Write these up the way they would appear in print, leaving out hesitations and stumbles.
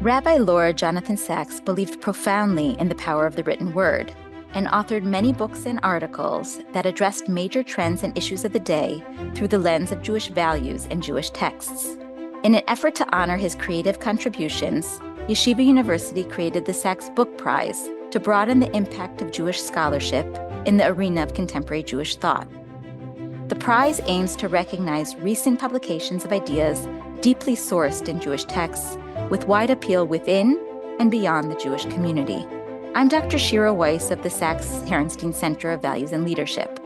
Rabbi Laura Jonathan Sacks believed profoundly in the power of the written word and authored many books and articles that addressed major trends and issues of the day through the lens of Jewish values and Jewish texts. In an effort to honor his creative contributions, Yeshiva University created the Sacks Book Prize to broaden the impact of Jewish scholarship in the arena of contemporary Jewish thought. The prize aims to recognize recent publications of ideas deeply sourced in Jewish texts with wide appeal within and beyond the Jewish community. I'm Dr. Shira Weiss of the Sacks-Herenstein Center of Values and Leadership,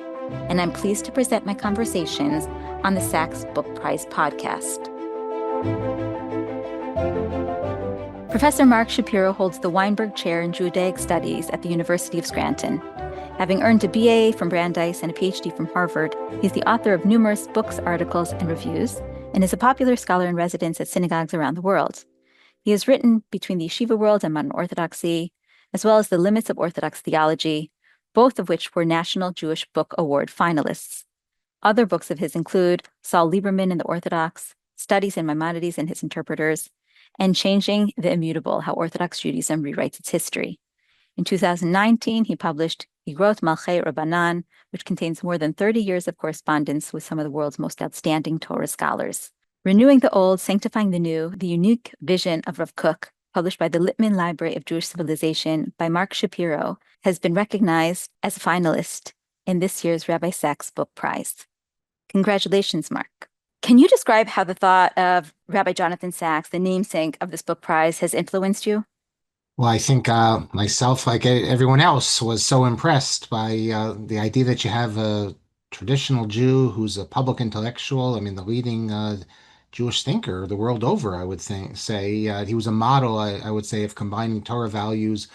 and I'm pleased to present my conversations on the Sacks Book Prize podcast. Professor Marc Shapiro holds the Weinberg Chair in Judaic Studies at the University of Scranton. Having earned a BA from Brandeis and a PhD from Harvard, he's the author of numerous books, articles, and reviews, and is a popular scholar in residence at synagogues around the world. He has written Between the Yeshiva World and Modern Orthodoxy, as well as The Limits of Orthodox Theology, both of which were National Jewish Book Award finalists. Other books of his include Saul Lieberman and the Orthodox, Studies in Maimonides and His Interpreters, and Changing the Immutable, How Orthodox Judaism Rewrites Its History. In 2019, he published Igrot Malchei Rabbanan, which contains more than 30 years of correspondence with some of the world's most outstanding Torah scholars. Renewing the Old, Sanctifying the New, The Unique Vision of Rav Kook, published by the Lippman Library of Jewish Civilization by Marc Shapiro, has been recognized as a finalist in this year's Rabbi Sacks Book Prize. Congratulations, Marc. Can you describe how the thought of Rabbi Jonathan Sacks, the namesake of this book prize, has influenced you? Well, I think myself, like everyone else, was so impressed by the idea that you have a traditional Jew who's a public intellectual. I mean, the leading Jewish thinker the world over, I would say. He was a model, I would say, of combining Torah values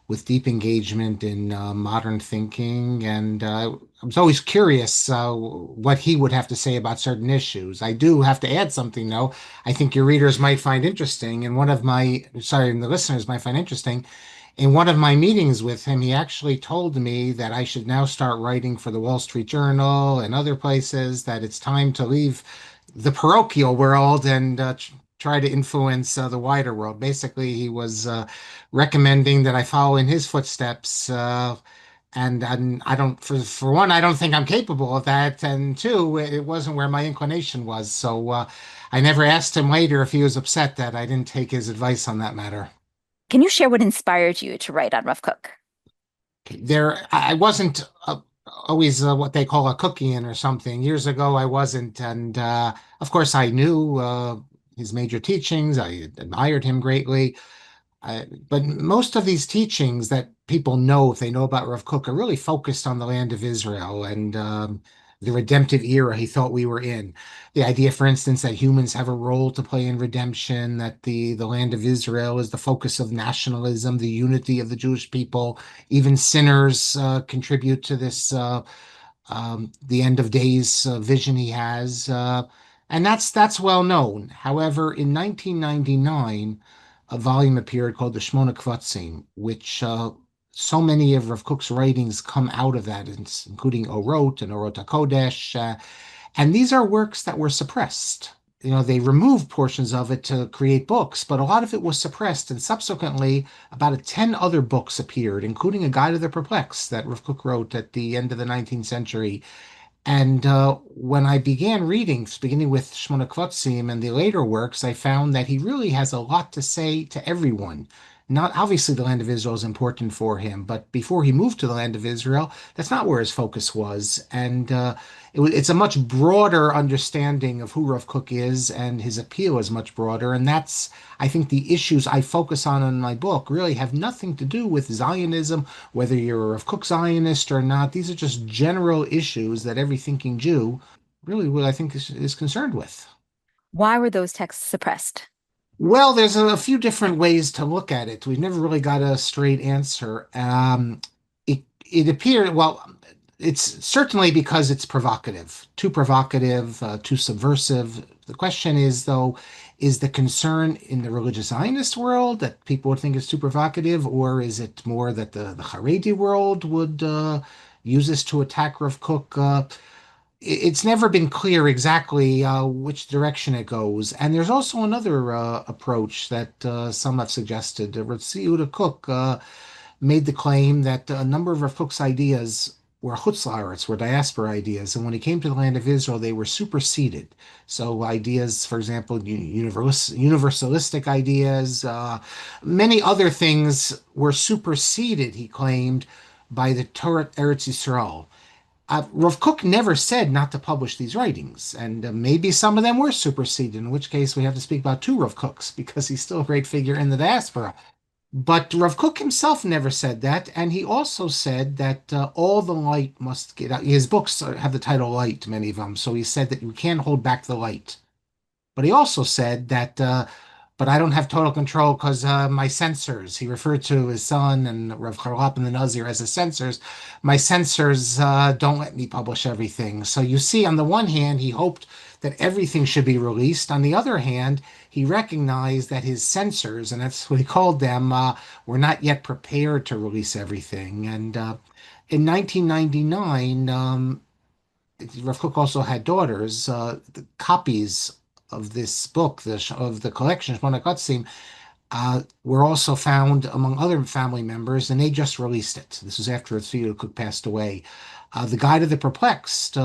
with deep engagement in modern thinking. And I was always curious what he would have to say about certain issues. I do have to add something, though, I think your readers might find interesting. And the listeners might find interesting. In one of my meetings with him, he actually told me that I should now start writing for the Wall Street Journal and other places, that it's time to leave the parochial world and try to influence the wider world. Basically, he was recommending that I follow in his footsteps. And I don't, for one, I don't think I'm capable of that. And two, it wasn't where my inclination was. So I never asked him later if he was upset that I didn't take his advice on that matter. Can you share what inspired you to write on Rav Kook? I wasn't always what they call a cookian or something. Years ago, I wasn't. And of course, I knew his major teachings. I admired him greatly. But most of these teachings that people know, if they know about Rav Kook, are really focused on the land of Israel and the redemptive era he thought we were in. The idea, for instance, that humans have a role to play in redemption, that the land of Israel is the focus of nationalism, the unity of the Jewish people. Even sinners contribute to this, the end of days vision he has. And that's well known. However, in 1999, a volume appeared called the Shmona Kvatzim, which so many of Rav Kook's writings come out of that, including Orot and Orot HaKodesh. And these are works that were suppressed. You know, they removed portions of it to create books, but a lot of it was suppressed. And subsequently, about 10 other books appeared, including a Guide to the Perplexed that Rav Kook wrote at the end of the 19th century. And when I began reading, beginning with Shmona Kvatzim and the later works, I found that he really has a lot to say to everyone. Not obviously the land of Israel is important for him, but before he moved to the land of Israel, that's not where his focus was. And it's a much broader understanding of who Rav Kook is, and his appeal is much broader. And that's, I think, the issues I focus on in my book really have nothing to do with Zionism, whether you're a Rav Kook Zionist or not. These are just general issues that every thinking Jew really, I think, is concerned with. Why were those texts suppressed? Well, there's a few different ways to look at it. We've never really got a straight answer. It appeared, well, it's certainly because it's provocative, too subversive. The question is, though, is the concern in the religious Zionist world that people would think it's too provocative, or is it more that the Haredi world would use this to attack Rav Kook? it's never been clear exactly which direction it goes. And there's also another approach that some have suggested. Kook made the claim that a number of Kook's ideas were chutzlaretz, were diaspora ideas, and when he came to the land of Israel, they were superseded. So ideas, for example, universalistic ideas, many other things were superseded, he claimed, by the Torah Eretz Yisrael. Rav Kook never said not to publish these writings, and maybe some of them were superseded, in which case we have to speak about two Rav Kooks, because he's still a great figure in the diaspora. But Rav Kook himself never said that, and he also said that all the light must get out. His books have the title Light, many of them, so he said that you can't hold back the light. But he also said that, but I don't have total control because my censors, he referred to his son and Rav Charlap and the Nazir as his censors, my censors don't let me publish everything. So you see, on the one hand, he hoped that everything should be released. On the other hand, he recognized that his censors, and that's what he called them, were not yet prepared to release everything. And in 1999, Rav Kook also had daughters. The copies of this book, of the collection, Shmona Kotsim, were also found among other family members, and they just released it. This was after Tzvi Kook passed away. The Guide of the Perplexed,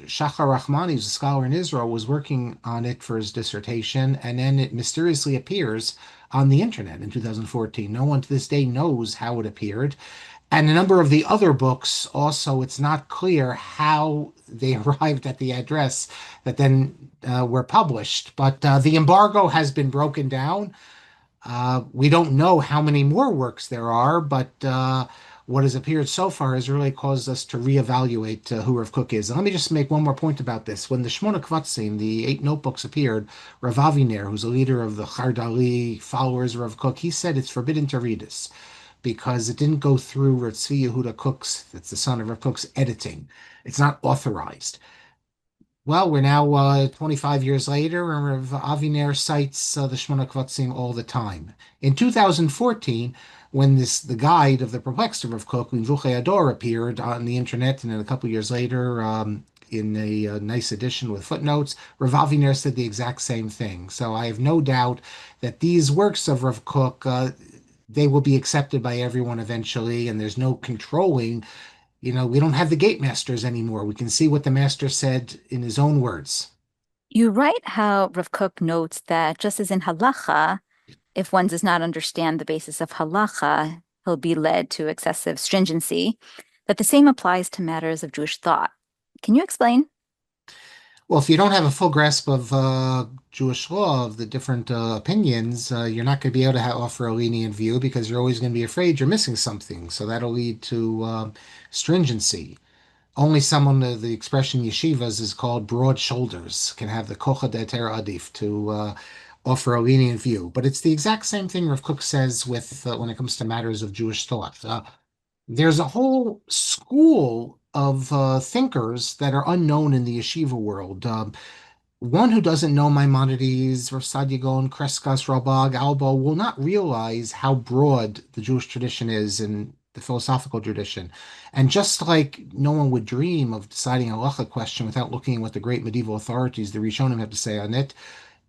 Shachar Rahmani, who's a scholar in Israel, was working on it for his dissertation, and then it mysteriously appears on the internet in 2014. No one to this day knows how it appeared. And a number of the other books also, it's not clear how they arrived at the address that then were published. But the embargo has been broken down. We don't know how many more works there are, but what has appeared so far has really caused us to reevaluate who Rav Kook is. And let me just make one more point about this. When the Shmona Kvatzim, the 8 notebooks, appeared, Rav Aviner, who's a leader of the Chardali followers of Rav Kook, he said it's forbidden to read this because it didn't go through Tzvi Yehuda Kook's, that's the son of Rav Kook's, editing. It's not authorized. Well, we're now 25 years later, and Rav Aviner cites the Shmona Kvatzim all the time. In 2014, when the guide of the perplexed of Rav Kook, Vinvuchei Ador, appeared on the internet, and then a couple years later, in a nice edition with footnotes, Rav Aviner said the exact same thing. So I have no doubt that these works of Rav Kook, they will be accepted by everyone eventually, and there's no controlling. We don't have the gate masters anymore. We can see what the master said in his own words. You write how Rav Kook notes that just as in halacha, if one does not understand the basis of halacha, he'll be led to excessive stringency, that the same applies to matters of Jewish thought. Can you explain? Well, if you don't have a full grasp of Jewish law, of the different opinions, you're not going to be able to offer a lenient view because you're always going to be afraid you're missing something. So that'll lead to stringency. Only someone, the expression yeshivas is called broad shoulders, can have the kocha deter adif to offer a lenient view. But it's the exact same thing Rav Kook says with when it comes to matters of Jewish thought. There's a whole school of thinkers that are unknown in the yeshiva world. One who doesn't know Maimonides, Rav Sadia Gaon, Kreskas, Ralbag, Albo will not realize how broad the Jewish tradition is and the philosophical tradition. And just like no one would dream of deciding a halacha question without looking at what the great medieval authorities, the Rishonim, have to say on it,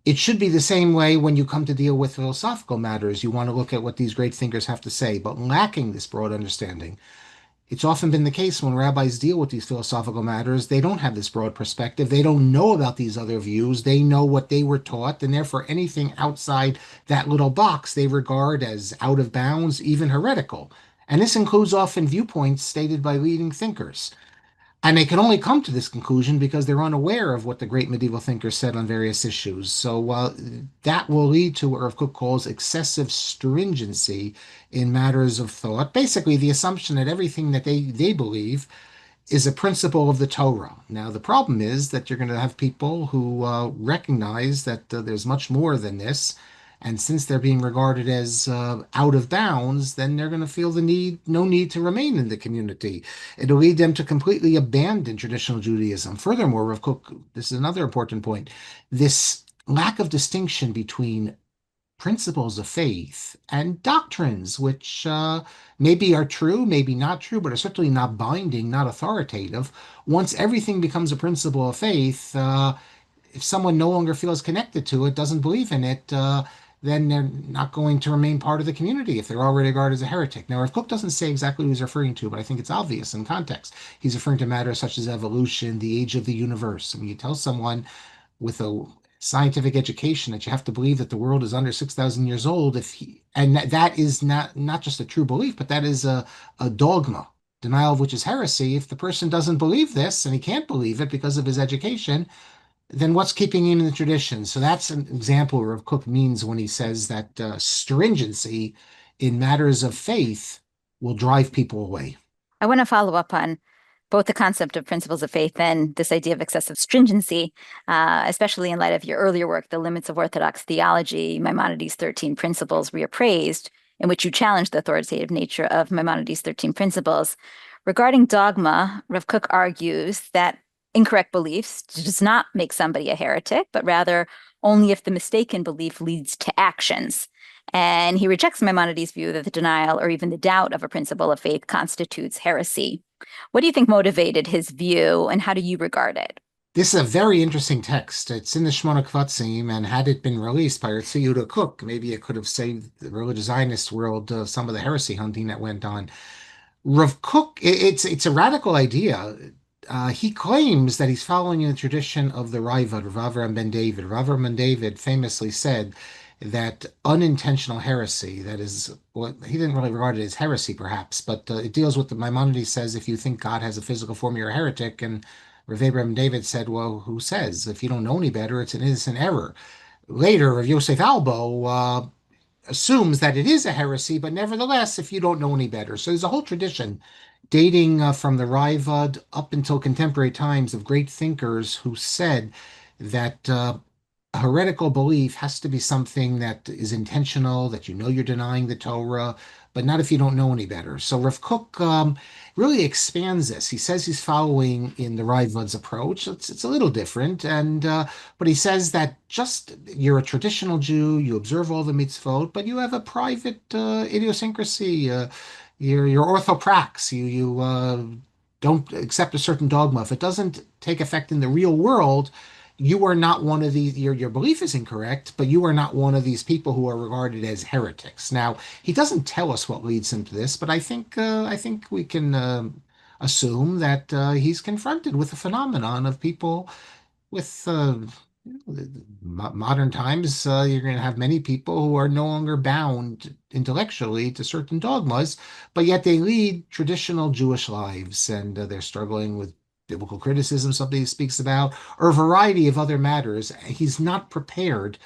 it should be the same way when you come to deal with philosophical matters. You want to look at what these great thinkers have to say, but lacking this broad understanding. It's often been the case when rabbis deal with these philosophical matters, they don't have this broad perspective. They don't know about these other views. They know what they were taught, and therefore anything outside that little box they regard as out of bounds, even heretical. And this includes often viewpoints stated by leading thinkers. And they can only come to this conclusion because they're unaware of what the great medieval thinkers said on various issues. So that will lead to what Rav Kook calls excessive stringency in matters of thought. Basically, the assumption that everything that they believe is a principle of the Torah. Now, the problem is that you're going to have people who recognize that there's much more than this. And since they're being regarded as out of bounds, then they're going to feel no need to remain in the community. It'll lead them to completely abandon traditional Judaism. Furthermore, Rav Kook, this is another important point, this lack of distinction between principles of faith and doctrines, which maybe are true, maybe not true, but are certainly not binding, not authoritative. Once everything becomes a principle of faith, if someone no longer feels connected to it, doesn't believe in it, then they're not going to remain part of the community if they're already regarded as a heretic. Now, if Cook doesn't say exactly what he's referring to, but I think it's obvious in context. He's referring to matters such as evolution, the age of the universe. And when you tell someone with a scientific education that you have to believe that the world is under 6,000 years old, and that is not just a true belief, but that is a dogma, denial of which is heresy. If the person doesn't believe this and he can't believe it because of his education, then what's keeping him in the tradition? So that's an example of Cook means when he says that stringency in matters of faith will drive people away. I want to follow up on both the concept of principles of faith and this idea of excessive stringency, especially in light of your earlier work, The Limits of Orthodox Theology, Maimonides' 13 Principles Reappraised, in which you challenge the authoritative nature of Maimonides' 13 Principles. Regarding dogma, Rav Kook argues that incorrect beliefs does not make somebody a heretic, but rather only if the mistaken belief leads to actions. And he rejects Maimonides' view that the denial or even the doubt of a principle of faith constitutes heresy. What do you think motivated his view, and how do you regard it? This is a very interesting text. It's in the Shmona Kvatzim, and had it been released by Ritzi Yehuda Kook, maybe it could have saved the religious Zionist world some of the heresy hunting that went on. Rav Kook, it's a radical idea. He claims that he's following in the tradition of the Ravad, Rav Avraham ben David. Rav Avraham ben David famously said that unintentional heresy, that is, what he didn't really regard it as heresy, perhaps, but it deals with the Maimonides says if you think God has a physical form, you're a heretic. And Rav Avraham ben David said, well, who says? If you don't know any better, it's an innocent error. Later, Rav Yosef Albo assumes that it is a heresy, but nevertheless, if you don't know any better. So there's a whole tradition dating from the Ravad up until contemporary times of great thinkers who said that heretical belief has to be something that is intentional, that you know you're denying the Torah, but not if you don't know any better. So Rav Kook really expands this. He says he's following in the Raavad's approach. It's a little different, and but he says that just you're a traditional Jew, you observe all the mitzvot, but you have a private idiosyncrasy. You're orthoprax. You don't accept a certain dogma. If it doesn't take effect in the real world, you are not one of these, your belief is incorrect, but you are not one of these people who are regarded as heretics. Now, he doesn't tell us what leads him to this, but I think we can assume that he's confronted with the phenomenon of people with modern times, you're going to have many people who are no longer bound intellectually to certain dogmas, but yet they lead traditional Jewish lives, and they're struggling with biblical criticism, something he speaks about, or a variety of other matters. He's not prepared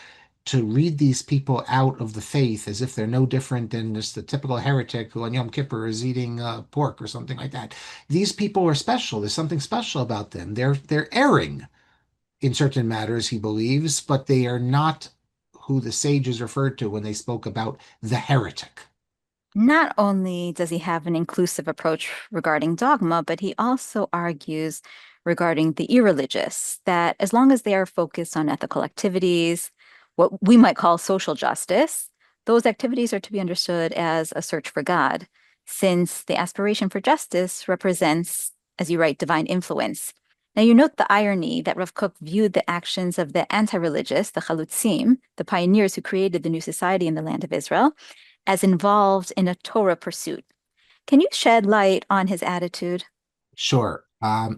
to read these people out of the faith as if they're no different than just the typical heretic who on Yom Kippur is eating pork or something like that. These people are special. There's something special about them. They're erring in certain matters, he believes, but they are not who the sages referred to when they spoke about the heretic. Not only does he have an inclusive approach regarding dogma, but he also argues regarding the irreligious, that as long as they are focused on ethical activities, what we might call social justice, those activities are to be understood as a search for God, since the aspiration for justice represents, as you write, divine influence. Now, you note the irony that Rav Kook viewed the actions of the anti-religious, the chalutzim, the pioneers who created the new society in the land of Israel, as involved in a Torah pursuit. Can you shed light on his attitude? Sure. A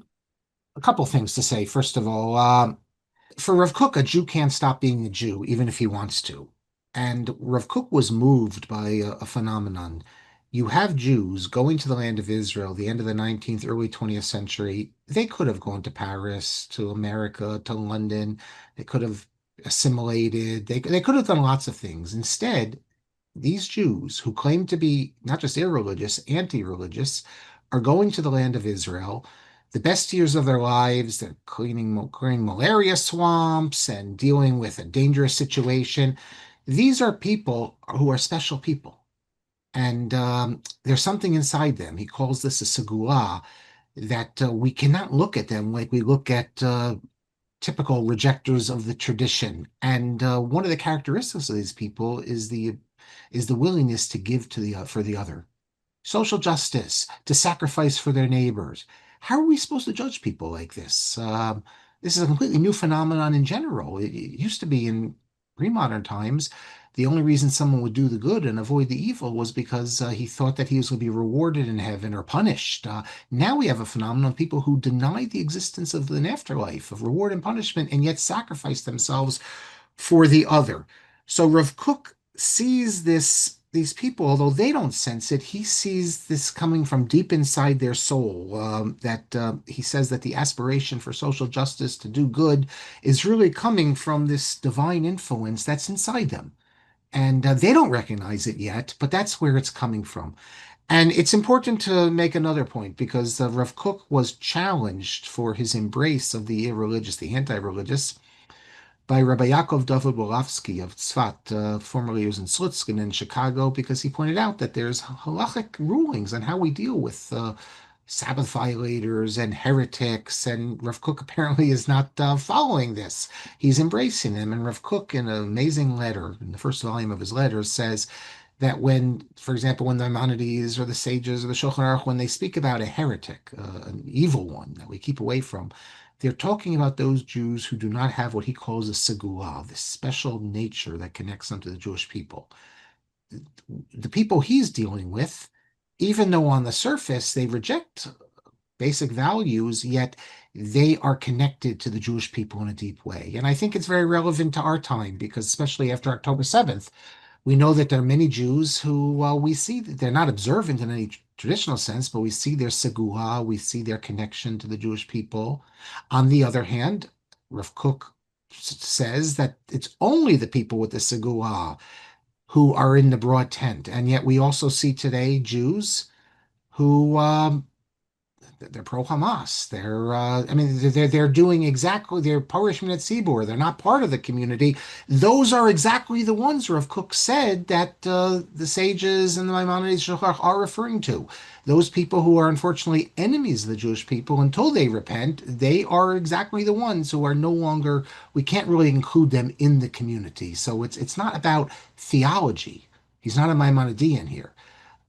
couple things to say. First of all, for Rav Kook, a Jew can't stop being a Jew, even if he wants to. And Rav Kook was moved by a phenomenon. You have Jews going to the land of Israel, the end of the 19th, early 20th century. They could have gone to Paris, to America, to London. They could have assimilated. They could have done lots of things. Instead, these Jews who claim to be not just irreligious, anti-religious, are going to the land of Israel. The best years of their lives, they're clearing malaria swamps and dealing with a dangerous situation. These are people who are special people. And there's something inside them. He calls this a segula, that we cannot look at them like we look at typical rejectors of the tradition. And one of the characteristics of these people is the willingness to give to the for the other. Social justice, to sacrifice for their neighbors. How are we supposed to judge people like this? This is a completely new phenomenon in general. It used to be in pre-modern times, the only reason someone would do the good and avoid the evil was because he thought that he was going to be rewarded in heaven or punished. Now we have a phenomenon of people who deny the existence of an afterlife, of reward and punishment, and yet sacrifice themselves for the other. So Rav Kook sees these people, although they don't sense it, he sees this coming from deep inside their soul. That he says that the aspiration for social justice to do good is really coming from this divine influence that's inside them. And they don't recognize it yet, but that's where it's coming from. And it's important to make another point because Rav Kook was challenged for his embrace of the irreligious, the anti-religious, by Rabbi Yaakov David Wolofsky of Tzfat, formerly he was in Slutskin in Chicago, because he pointed out that there's halachic rulings on how we deal with Sabbath violators and heretics, and Rav Kook apparently is not following this. He's embracing them, and Rav Kook, in an amazing letter, in the first volume of his letters, says that when, for example, when the Maimonides or the sages or the Shulchan Aruch, when they speak about a heretic, an evil one that we keep away from, they're talking about those Jews who do not have what he calls a segulah, this special nature that connects them to the Jewish people. The people he's dealing with, even though on the surface they reject basic values, yet they are connected to the Jewish people in a deep way. And I think it's very relevant to our time because, especially after October 7th, we know that there are many Jews who we see that they're not observant in any traditional sense, but we see their segula, we see their connection to the Jewish people. On the other hand, Rav Kook says that it's only the people with the segula who are in the broad tent, and yet we also see today Jews who they're pro Hamas. I mean, they're doing exactly. They're Parish Minute Tzibur. They're not part of the community. Those are exactly the ones Rav Kook said that the sages and the Maimonides Shulchan are referring to. Those people who are unfortunately enemies of the Jewish people until they repent, they are exactly the ones who are no longer. We can't really include them in the community. So it's not about theology. He's not a Maimonidean here.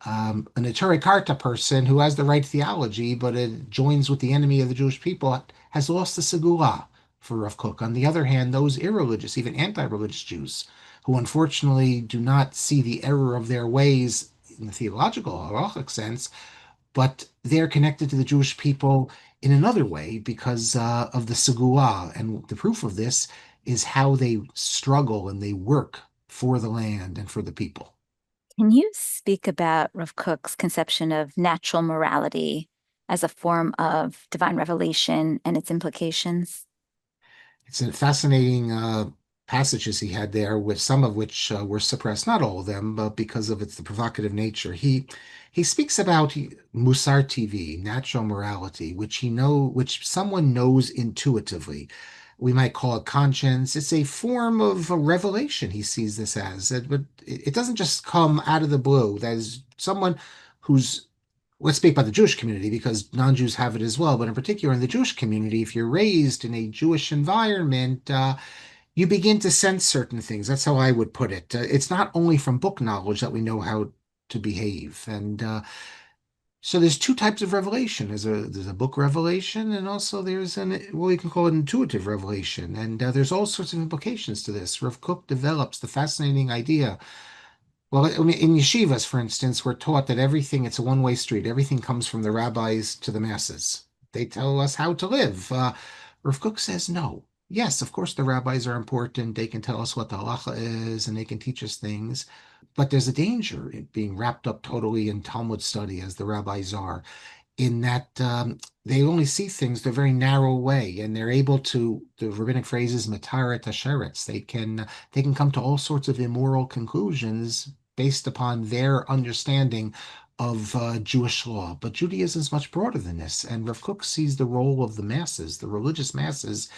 An Neturei Karta person who has the right theology, but it joins with the enemy of the Jewish people, has lost the segula for Rav Kook. On the other hand, those irreligious, even anti-religious Jews, who unfortunately do not see the error of their ways in the theological, halachic sense, but they're connected to the Jewish people in another way because of the segula. And the proof of this is how they struggle and they work for the land and for the people. Can you speak about Rav Kook's conception of natural morality as a form of divine revelation and its implications? It's a fascinating passages he had there, with some of which were suppressed, not all of them, but because of its the provocative nature. He speaks about Musar TV, natural morality, which someone knows intuitively. We might call it conscience. It's a form of a revelation. He sees this as, but it doesn't just come out of the blue. That is someone who's let's speak about the Jewish community because non-Jews have it as well. But in particular, in the Jewish community, if you're raised in a Jewish environment, you begin to sense certain things. That's how I would put it. It's not only from book knowledge that we know how to behave. And so there's two types of revelation. There's a book revelation, and also there's an what we can call an intuitive revelation. And there's all sorts of implications to this. Rav Kook develops the fascinating idea. Well, I mean, in yeshivas, for instance, we're taught that it's a one-way street. Everything comes from the rabbis to the masses. They tell us how to live. Rav Kook says no. Yes, of course, the rabbis are important. They can tell us what the halacha is and they can teach us things. But there's a danger in being wrapped up totally in Talmud study, as the rabbis are, in that they only see things the very narrow way, and they're able to, the rabbinic phrase is mataret hasheretz. They can come to all sorts of immoral conclusions based upon their understanding of Jewish law. But Judaism is much broader than this, and Rav Kook sees the role of the masses, the religious masses,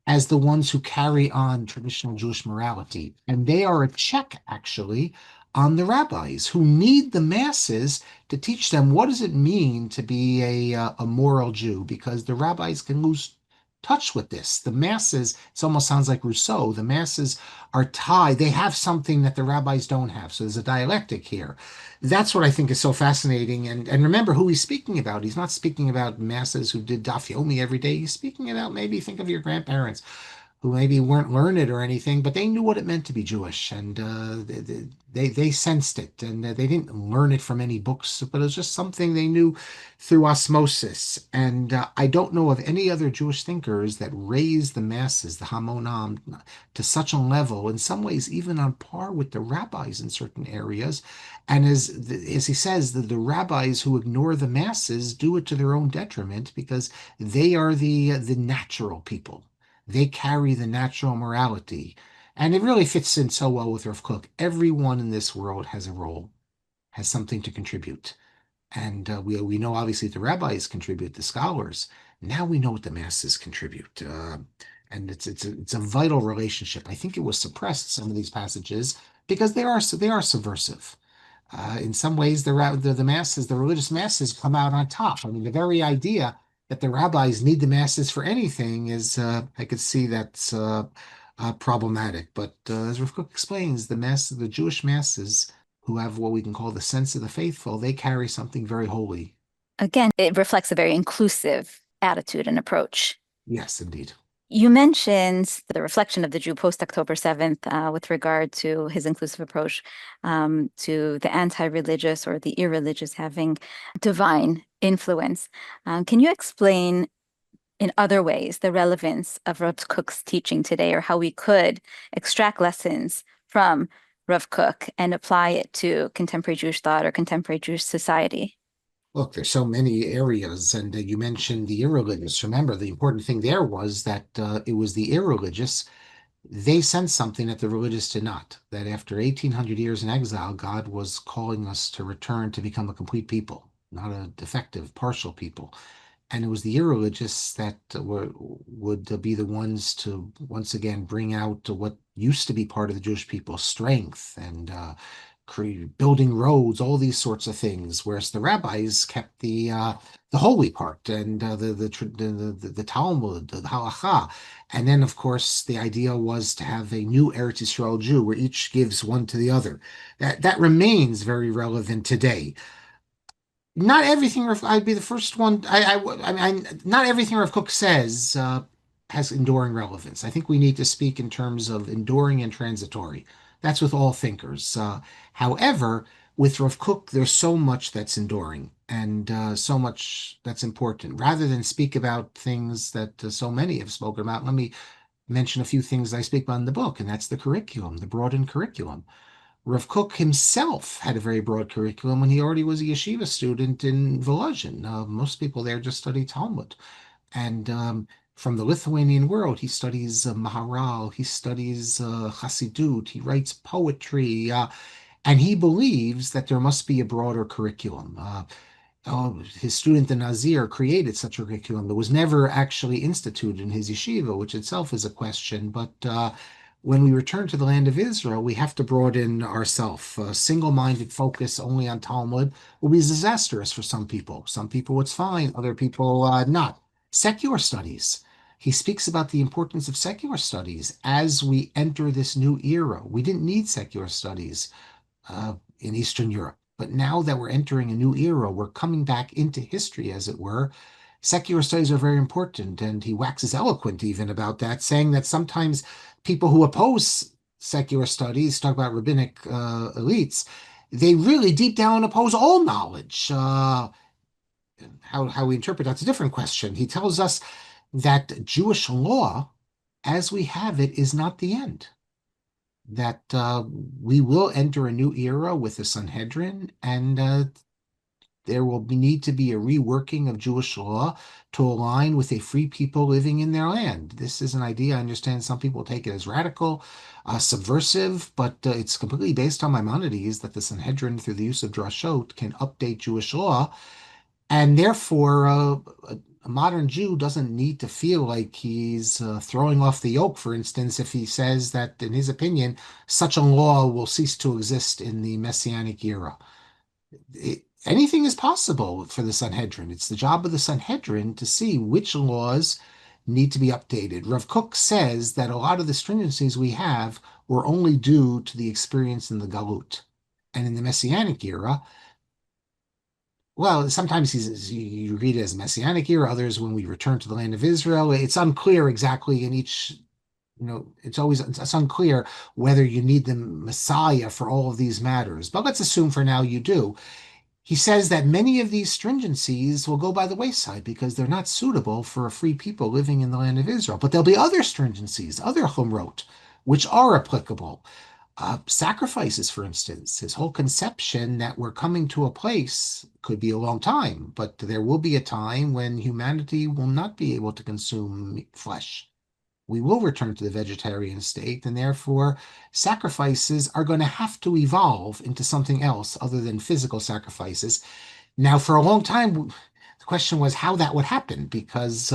as the ones who carry on traditional Jewish morality. And they are a check, actually, on the rabbis who need the masses to teach them what does it mean to be a moral Jew, because the rabbis can lose touch with this. The masses, it almost sounds like Rousseau, the masses are tied. They have something that the rabbis don't have. So there's a dialectic here. That's what I think is so fascinating. And remember who he's speaking about. He's not speaking about masses who did daf yomi every day. He's speaking about, maybe think of your grandparents who maybe weren't learned or anything, but they knew what it meant to be Jewish, and they sensed it, and they didn't learn it from any books, but it was just something they knew through osmosis. And I don't know of any other Jewish thinkers that raised the masses, the Hamonam, to such a level, in some ways even on par with the rabbis in certain areas. And as he says, the rabbis who ignore the masses do it to their own detriment because they are the natural people. They carry the natural morality. And it really fits in so well with Rav Kook. Everyone in this world has a role, has something to contribute. And we know obviously the rabbis contribute, the scholars. Now we know what the masses contribute. And it's a vital relationship. I think it was suppressed, some of these passages, because they are subversive. In some ways, the masses, the religious masses, come out on top. I mean, the very idea that the rabbis need the masses for anything is, I could see that's problematic. But as Rav Kook explains, the Jewish masses, who have what we can call the sense of the faithful, they carry something very holy. Again, it reflects a very inclusive attitude and approach. Yes, indeed. You mentioned the reflection of the Jew post October 7th with regard to his inclusive approach to the anti-religious or the irreligious having divine influence. Can you explain in other ways the relevance of Rav Kook's teaching today, or how we could extract lessons from Rav Kook and apply it to contemporary Jewish thought or contemporary Jewish society? Look, there's so many areas, and you mentioned the irreligious. Remember, the important thing there was that it was the irreligious. They sensed something that the religious did not, that after 1800 years in exile, God was calling us to return to become a complete people, not a defective, partial people. And it was the irreligious that would be the ones to once again bring out what used to be part of the Jewish people, strength and building roads, all these sorts of things. Whereas the rabbis kept the holy part and the Talmud, the halacha, and then of course the idea was to have a new Eretz Yisrael Jew where each gives one to the other. That remains very relevant today. Not everything I'd be the first one. Not everything Rav Kook says has enduring relevance. I think we need to speak in terms of enduring and transitory. That's with all thinkers. However, with Rav Kook, there's so much that's enduring and so much that's important. Rather than speak about things that so many have spoken about, let me mention a few things I speak about in the book, and that's the curriculum, the broadened curriculum. Rav Kook himself had a very broad curriculum when he already was a yeshiva student in Volozhin. Most people there just study Talmud. And from the Lithuanian world, he studies Maharal, he studies Chassidut, he writes poetry, and he believes that there must be a broader curriculum. His student, the Nazir, created such a curriculum that was never actually instituted in his yeshiva, which itself is a question. But when we return to the land of Israel, we have to broaden ourselves. A single-minded focus only on Talmud will be disastrous for some people. Some people it's fine, other people not. Secular studies. He speaks about the importance of secular studies as we enter this new era. We didn't need secular studies in Eastern Europe. But now that we're entering a new era, we're coming back into history, as it were. Secular studies are very important, and he waxes eloquent even about that, saying that sometimes people who oppose secular studies, talk about rabbinic elites, they really deep down oppose all knowledge. How we interpret that's a different question. He tells us that Jewish law, as we have it, is not the end. That we will enter a new era with the Sanhedrin, and there will need to be a reworking of Jewish law to align with a free people living in their land. This is an idea, I understand some people take it as radical, subversive, but it's completely based on Maimonides that the Sanhedrin, through the use of drashot, can update Jewish law. And therefore, a modern Jew doesn't need to feel like he's throwing off the yoke, for instance, if he says that, in his opinion, such a law will cease to exist in the Messianic era. Anything is possible for the Sanhedrin. It's the job of the Sanhedrin to see which laws need to be updated. Rav Kook says that a lot of the stringencies we have were only due to the experience in the Galut. And in the Messianic era, well, sometimes you read it as Messianic era, others when we return to the land of Israel. It's unclear exactly in each, it's unclear whether you need the Messiah for all of these matters. But let's assume for now you do. He says that many of these stringencies will go by the wayside because they're not suitable for a free people living in the land of Israel. But there'll be other stringencies, other chumrot, which are applicable. Sacrifices, for instance, his whole conception that we're coming to a place could be a long time, but there will be a time when humanity will not be able to consume flesh. We will return to the vegetarian state, and therefore sacrifices are going to have to evolve into something else other than physical sacrifices. Now, for a long time, the question was how that would happen, because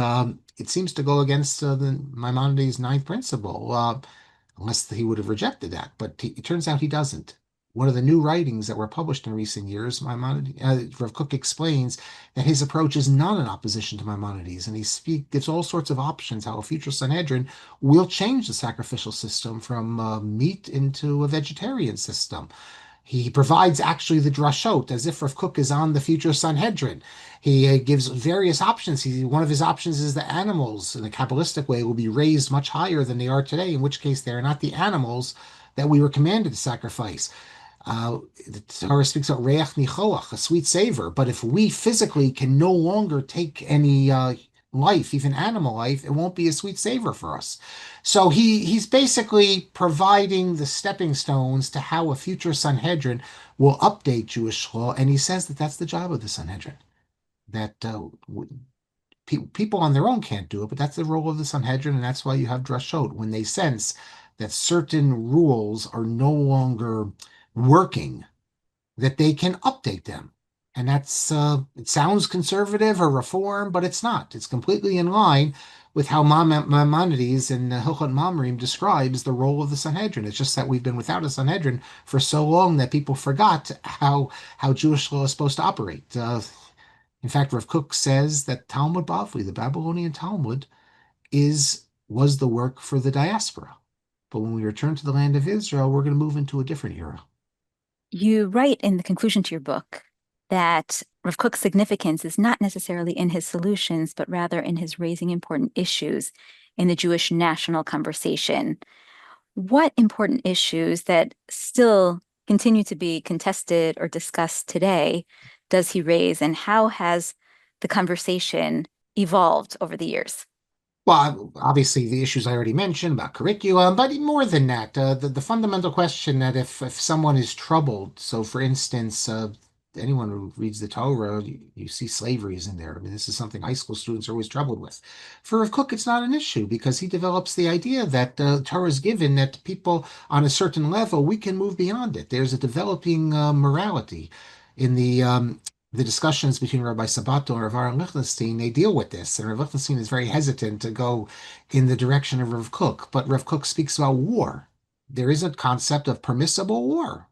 it seems to go against Maimonides' ninth principle, unless he would have rejected that. But it turns out he doesn't. One of the new writings that were published in recent years, Rav Kook explains that his approach is not in opposition to Maimonides, and gives all sorts of options how a future Sanhedrin will change the sacrificial system from meat into a vegetarian system. He provides actually the drashot as if Rav Kook is on the future Sanhedrin. He gives various options. One of his options is that animals, in a Kabbalistic way, will be raised much higher than they are today, in which case they are not the animals that we were commanded to sacrifice. The Torah speaks about reach nichoach, a sweet savor. But if we physically can no longer take any life, even animal life, it won't be a sweet savor for us. So he's basically providing the stepping stones to how a future Sanhedrin will update Jewish law, and he says that that's the job of the Sanhedrin. That people on their own can't do it, but that's the role of the Sanhedrin, and that's why you have drashot when they sense that certain rules are no longer working, that they can update them. And that's it sounds conservative or reform, but it's not. It's completely in line with how Maimonides in Hilchot Mamrim describes the role of the Sanhedrin. It's just that we've been without a Sanhedrin for so long that people forgot how Jewish law is supposed to operate. In fact, Rav Kook says that Talmud Bavli, the Babylonian Talmud, was the work for the diaspora. But when we return to the land of Israel, we're going to move into a different era. You write in the conclusion to your book that Rav Kook's significance is not necessarily in his solutions, but rather in his raising important issues in the Jewish national conversation. What important issues that still continue to be contested or discussed today does he raise, and how has the conversation evolved over the years? Well, obviously, the issues I already mentioned about curriculum, but more than that, the fundamental question that if someone is troubled, so for instance, anyone who reads the Torah, you see slavery is in there. I mean, this is something high school students are always troubled with. For Rav Kook, it's not an issue because he develops the idea that Torah is given that people on a certain level, we can move beyond it. There's a developing morality in the discussions between Rabbi Sabato and Rav Aaron Lichtenstein, they deal with this, and Rav Lichtenstein is very hesitant to go in the direction of Rav Kook. But Rav Kook speaks about war. There is a concept of permissible war,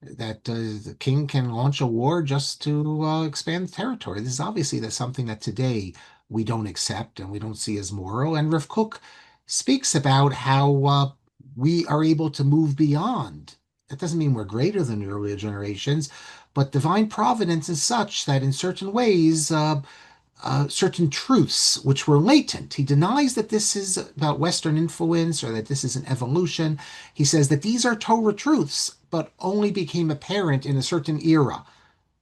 that the king can launch a war just to expand territory. This is obviously that's something that today we don't accept and we don't see as moral. And Rav Kook speaks about how we are able to move beyond. That doesn't mean we're greater than the earlier generations, but divine providence is such that in certain ways, certain truths which were latent. He denies that this is about Western influence or that this is an evolution. He says that these are Torah truths, but only became apparent in a certain era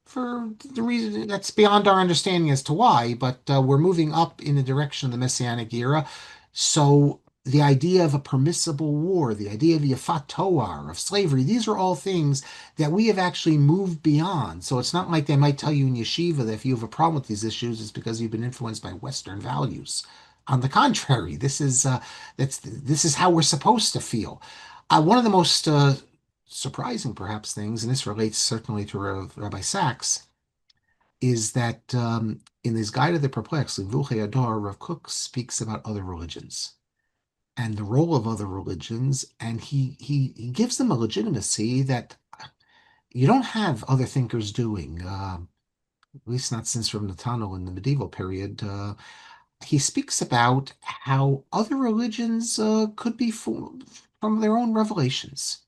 for the reason that's beyond our understanding as to why, but we're moving up in the direction of the Messianic era. So the idea of a permissible war, the idea of Yafat Toar, of slavery, these are all things that we have actually moved beyond. So it's not like they might tell you in Yeshiva that if you have a problem with these issues, it's because you've been influenced by Western values. On the contrary, this is how we're supposed to feel. One of the most surprising, perhaps, things, and this relates certainly to Rabbi Sacks, is that in his Guide of the Perplexed, Livuchei Ador, Rav Kook speaks about other religions and the role of other religions, and he gives them a legitimacy that you don't have other thinkers doing, at least not since from the tunnel in the medieval period. he speaks about how other religions could be formed from their own revelations.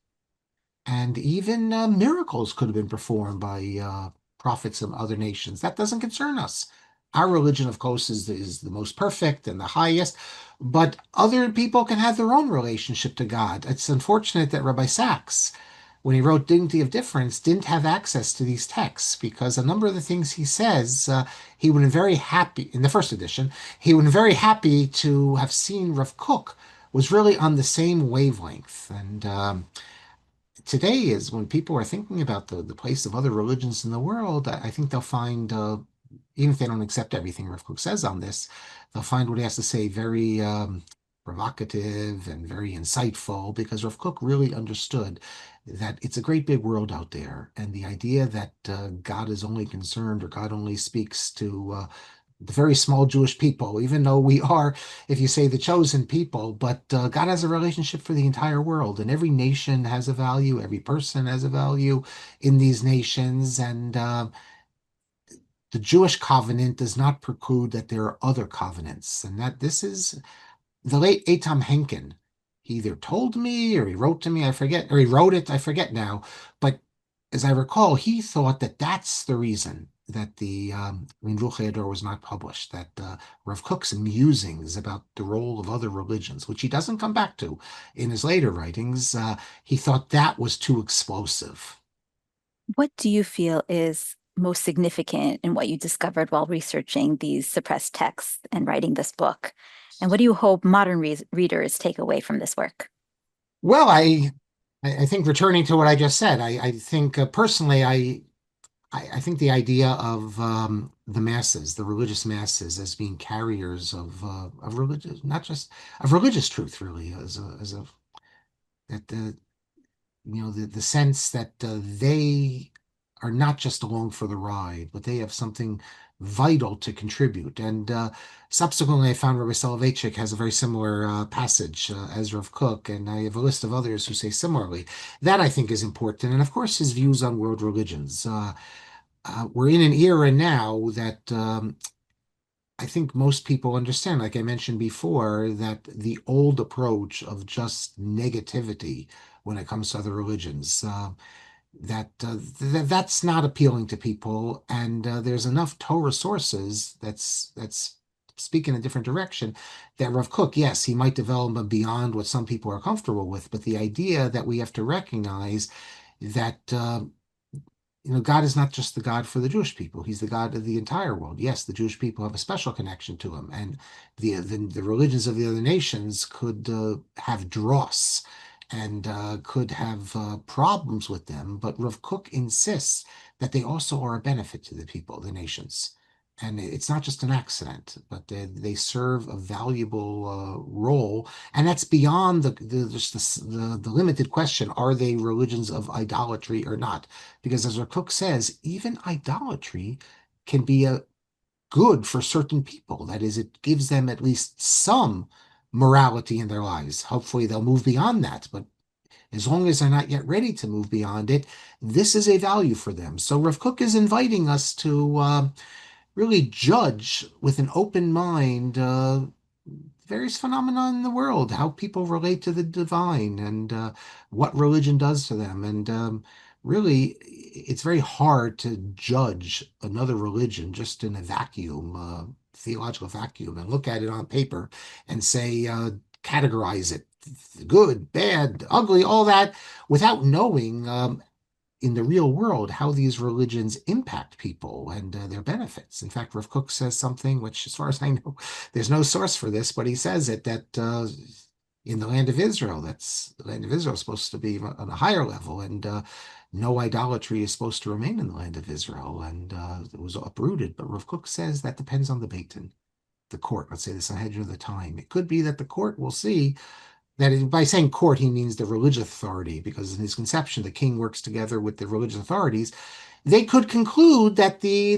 And even miracles could have been performed by prophets of other nations. That doesn't concern us. Our religion, of course, is the most perfect and the highest, but other people can have their own relationship to God. It's unfortunate that Rabbi Sacks, when he wrote Dignity of Difference, didn't have access to these texts because a number of the things he says, he would have been very happy, in the first edition, he would have been very happy to have seen Rav Kook was really on the same wavelength. And today is when people are thinking about the place of other religions in the world, I think they'll find, even if they don't accept everything Rav Kook says on this, they'll find what he has to say very provocative and very insightful because Rav Kook really understood that it's a great big world out there. And the idea that God is only concerned or God only speaks to the very small Jewish people, even though we are, if you say, the chosen people, but God has a relationship for the entire world, and every nation has a value, every person has a value in these nations, and the Jewish covenant does not preclude that there are other covenants, and that this is the late Eitam Henkin. He either told me or he wrote to me, I forget, or he wrote it, I forget now. But as I recall, he thought that that's the reason that the Rinvuch was not published, that Rav Kook's musings about the role of other religions, which he doesn't come back to in his later writings, he thought that was too explosive. What do you feel is most significant in what you discovered while researching these suppressed texts and writing this book? And what do you hope modern readers take away from this work? Well, I think returning to what I just said, I think personally, I think the idea of the masses, the religious masses, as being carriers of religious, not just of religious truth, really, as a that the sense that they are not just along for the ride, but they have something vital to contribute. And subsequently, I found Rabbi Soloveitchik has a very similar passage as Rav Kook, and I have a list of others who say similarly. That I think is important, and of course, his views on world religions. We're in an era now that I think most people understand, like I mentioned before, that the old approach of just negativity when it comes to other religions, that's not appealing to people, and there's enough Torah sources that's speak in a different direction. That Rav Kook, yes, he might develop them beyond what some people are comfortable with, but the idea that we have to recognize that God is not just the God for the Jewish people. He's the God of the entire world. Yes, the Jewish people have a special connection to him, and the religions of the other nations could have dross and could have problems with them. But Rav Kook insists that they also are a benefit to the people, the nations. And it's not just an accident, but they serve a valuable role, and that's beyond just the limited question: are they religions of idolatry or not? Because as our Cook says, even idolatry can be a good for certain people. That is, it gives them at least some morality in their lives. Hopefully, they'll move beyond that. But as long as they're not yet ready to move beyond it, this is a value for them. So Rav Kook is inviting us to really judge with an open mind various phenomena in the world, how people relate to the divine, and what religion does to them. And really, it's very hard to judge another religion just in a vacuum, theological vacuum, and look at it on paper and say, categorize it, good, bad, ugly, all that, without knowing in the real world how these religions impact people and their benefits. In fact, Rav Kook says something which, as far as I know, there's no source for this, but he says it that in the land of Israel, that's the land of Israel is supposed to be on a higher level, and no idolatry is supposed to remain in the land of Israel, and it was uprooted. But Rav Kook says that depends on the Beit Din, the court. Let's say the Sanhedrin of the time. It could be that the court will see that by saying court, he means the religious authority, because in his conception, the king works together with the religious authorities. They could conclude that the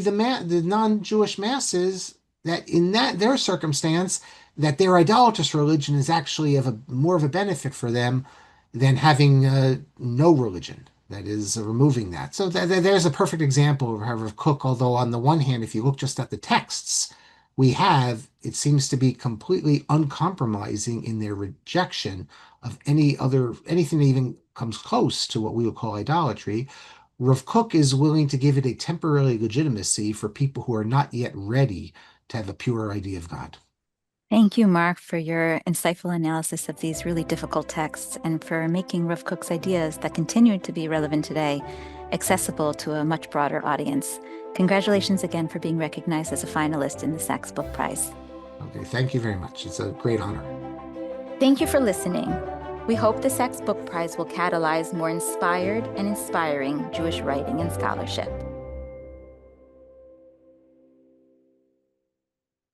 non-Jewish masses, that in their circumstance, that their idolatrous religion is actually more of a benefit for them than having no religion. That is removing that. So there's a perfect example of Cook. Although on the one hand, if you look just at the texts, we have, it seems to be completely uncompromising in their rejection of anything that even comes close to what we would call idolatry. Rav Kook is willing to give it a temporary legitimacy for people who are not yet ready to have a pure idea of God. Thank you, Mark, for your insightful analysis of these really difficult texts and for making Rav Kook's ideas that continue to be relevant today accessible to a much broader audience. Congratulations again for being recognized as a finalist in the Sacks Book Prize. Okay, thank you very much. It's a great honor. Thank you for listening. We hope the Sacks Book Prize will catalyze more inspired and inspiring Jewish writing and scholarship.